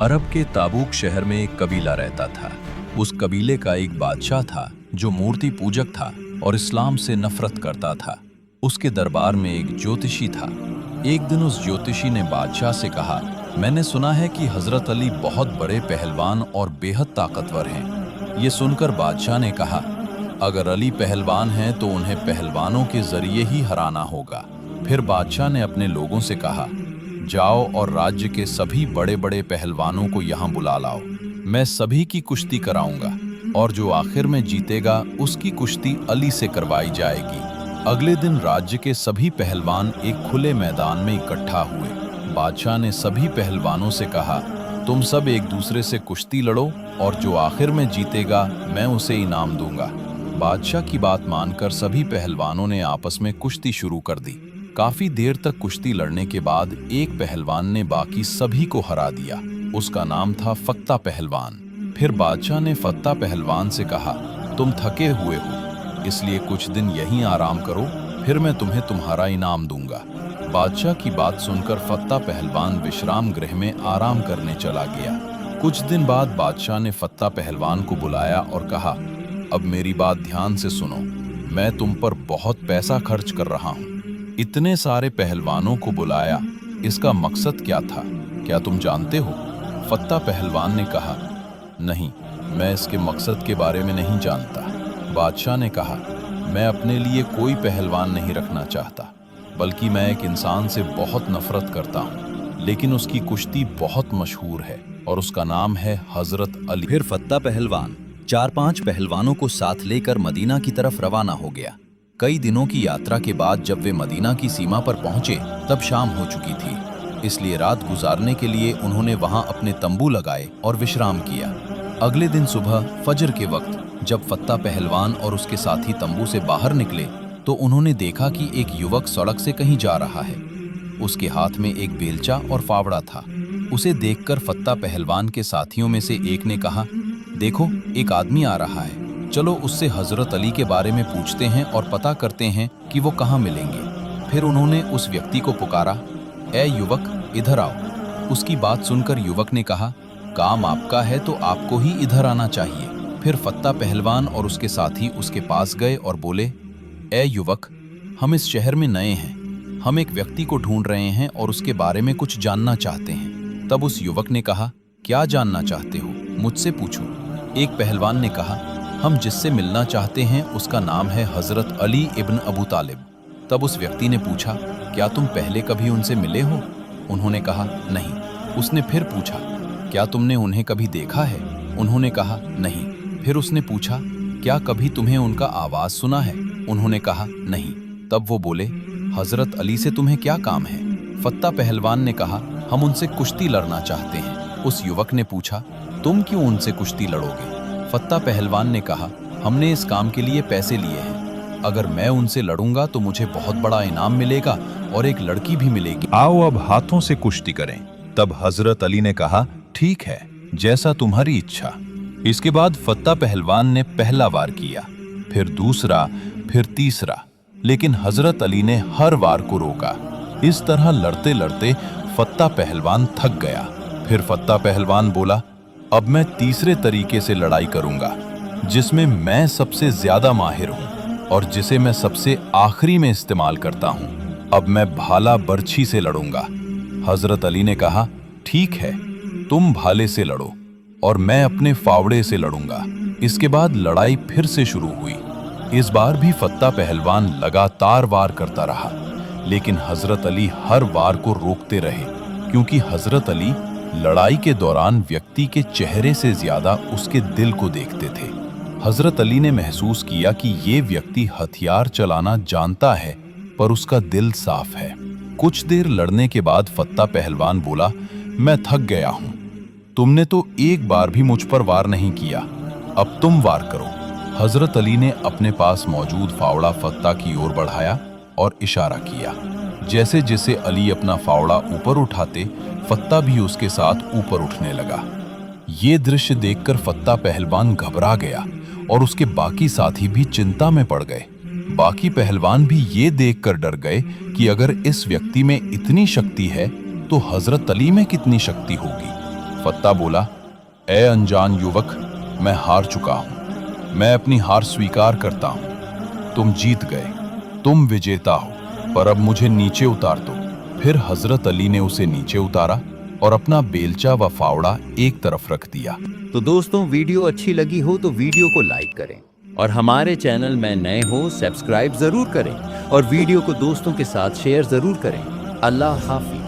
अरब के ताबूक शहर में एक कबीला रहता था। उस कबीले का एक बादशाह था जो मूर्ति पूजक था और इस्लाम से नफरत करता था। उसके दरबार में एक ज्योतिषी था। एक दिन उस ज्योतिषी ने बादशाह से कहा, मैंने सुना है कि हजरत अली बहुत बड़े पहलवान और बेहद ताकतवर हैं। ये सुनकर बादशाह ने कहा, अगर अली पहलवान हैं तो उन्हें पहलवानों के जरिए ही हराना होगा। फिर बादशाह ने अपने लोगों से कहा, जाओ और राज्य के सभी बड़े बड़े पहलवानों को यहाँ बुला लाओ। मैं सभी की कुश्ती कराऊंगा और जो आखिर में जीतेगा उसकी कुश्ती अली से करवाई जाएगी। अगले दिन राज्य के सभी पहलवान एक खुले मैदान में इकट्ठा हुए। बादशाह ने सभी पहलवानों से कहा, तुम सब एक दूसरे से कुश्ती लड़ो और जो आखिर में जीतेगा मैं उसे इनाम दूंगा। बादशाह की बात मानकर सभी पहलवानों ने आपस में कुश्ती शुरू कर दी। काफी देर तक कुश्ती लड़ने के बाद एक पहलवान ने बाकी सभी को हरा दिया। उसका नाम था फत्ता पहलवान। फिर बादशाह ने फत्ता पहलवान से कहा, तुम थके हुए हो, इसलिए कुछ दिन यहीं आराम करो, फिर मैं तुम्हें तुम्हारा इनाम दूंगा। बादशाह की बात सुनकर फत्ता पहलवान विश्राम गृह में आराम करने चला गया। कुछ दिन बाद बादशाह ने फत्ता पहलवान को बुलाया और कहा, अब मेरी बात ध्यान से सुनो, मैं तुम पर बहुत पैसा खर्च कर रहा हूँ। इतने सारे पहलवानों को बुलाया, इसका मकसद क्या था, क्या तुम जानते हो? फत्ता पहलवान ने कहा, नहीं, मैं इसके मकसद के बारे में नहीं जानता। बादशाह ने कहा, मैं अपने लिए कोई पहलवान नहीं रखना चाहता, बल्कि मैं एक इंसान से बहुत नफरत करता हूँ, लेकिन उसकी कुश्ती बहुत मशहूर है और उसका नाम है हजरत अली। फिर फत्ता पहलवान 4-5 पहलवानों को साथ लेकर मदीना की तरफ रवाना हो गया। कई दिनों की यात्रा के बाद जब वे मदीना की सीमा पर पहुंचे तब शाम हो चुकी थी, इसलिए रात गुजारने के लिए उन्होंने वहां अपने तंबू लगाए और विश्राम किया। अगले दिन सुबह फजर के वक्त जब फत्ता पहलवान और उसके साथी तंबू से बाहर निकले तो उन्होंने देखा कि एक युवक सड़क से कहीं जा रहा है। उसके हाथ में एक बेलचा और फावड़ा था। उसे देखकर फत्ता पहलवान के साथियों में से एक ने कहा, देखो, एक आदमी आ रहा है, चलो उससे हजरत अली के बारे में पूछते हैं और पता करते हैं कि वो कहाँ मिलेंगे। फिर उन्होंने उस व्यक्ति को पुकारा, ए युवक, इधर आओ। उसकी बात सुनकर युवक ने कहा, काम आपका है तो आपको ही इधर आना चाहिए। फिर फत्ता पहलवान और उसके साथी उसके पास गए और बोले, ए युवक, हम इस शहर में नए हैं, हम एक व्यक्ति को ढूंढ रहे हैं और उसके बारे में कुछ जानना चाहते हैं। तब उस युवक ने कहा, क्या जानना चाहते हो, मुझसे पूछो। एक पहलवान ने कहा, हम जिससे मिलना चाहते हैं उसका नाम है हजरत अली इब्न अबू तालिब। तब उस व्यक्ति ने पूछा, क्या तुम पहले कभी उनसे मिले हो? उन्होंने कहा, नहीं। उसने फिर पूछा, क्या तुमने उन्हें कभी देखा है? उन्होंने कहा, नहीं। फिर उसने पूछा, क्या कभी तुम्हें उनका आवाज सुना है? उन्होंने कहा, नहीं। तब वो बोले, हजरत अली से तुम्हें क्या काम है? फत्ता पहलवान ने कहा, हम उनसे कुश्ती लड़ना चाहते हैं। उस युवक ने पूछा, तुम क्यों उनसे कुश्ती लड़ोगे? फत्ता पहलवान ने कहा, हमने इस काम के लिए पैसे लिए हैं, अगर मैं उनसे लड़ूंगा तो मुझे बहुत बड़ा इनाम मिलेगा और एक लड़की भी मिलेगी। आओ अब हाथों से कुश्ती करें। तब हजरत अली ने कहा, ठीक है, जैसा तुम्हारी इच्छा। इसके बाद फत्ता पहलवान ने पहला वार किया, फिर दूसरा, फिर तीसरा, लेकिन हजरत अली ने हर वार को रोका। इस तरह लड़ते लड़ते फत्ता पहलवान थक गया। फिर फत्ता पहलवान बोला, अब मैं तीसरे तरीके से लड़ाई करूंगा, जिसमें मैं सबसे ज्यादा माहिर हूं और जिसे मैं सबसे आखिरी में इस्तेमाल करता हूं। अब मैं भाला बर्छी से लड़ूंगा। हजरत अली ने कहा, ठीक है, तुम भाले से लड़ो और मैं अपने फावड़े से लड़ूंगा। इसके बाद लड़ाई फिर से शुरू हुई। इस बार भी फत्ता पहलवान लगातार वार करता रहा, लेकिन हजरत अली हर वार को रोकते रहे, क्योंकि हजरत अली लड़ाई के दौरान व्यक्ति के चेहरे से ज्यादा उसके दिल को देखते थे। हजरत अली ने महसूस किया कि ये व्यक्ति हथियार चलाना जानता है पर उसका दिल साफ है। कुछ देर लड़ने के बाद फत्ता पहलवान बोला, मैं थक गया हूं, तुमने तो एक बार भी मुझ पर वार नहीं किया, अब तुम वार करो। हजरत अली ने अपने पास मौजूद फावड़ा फत्ता की ओर बढ़ाया और इशारा किया। जैसे जैसे अली अपना फावड़ा ऊपर उठाते, फत्ता भी उसके साथ ऊपर उठने लगा। ये दृश्य देखकर फत्ता पहलवान घबरा गया और उसके बाकी साथी भी चिंता में पड़ गए। बाकी पहलवान भी ये देखकर डर गए कि अगर इस व्यक्ति में इतनी शक्ति है तो हजरत अली में कितनी शक्ति होगी। फत्ता बोला, ए अनजान युवक, मैं हार चुका हूं। मैं अपनी हार स्वीकार करता हूं। तुम जीत गए, तुम विजेता हो, पर अब मुझे नीचे उतार दो। फिर हजरत अली ने उसे नीचे उतारा और अपना बेलचा व फावड़ा एक तरफ रख दिया। तो दोस्तों, वीडियो अच्छी लगी हो तो वीडियो को लाइक करें और हमारे चैनल में नए हो सब्सक्राइब जरूर करें और वीडियो को दोस्तों के साथ शेयर जरूर करें। अल्लाह हाफिज।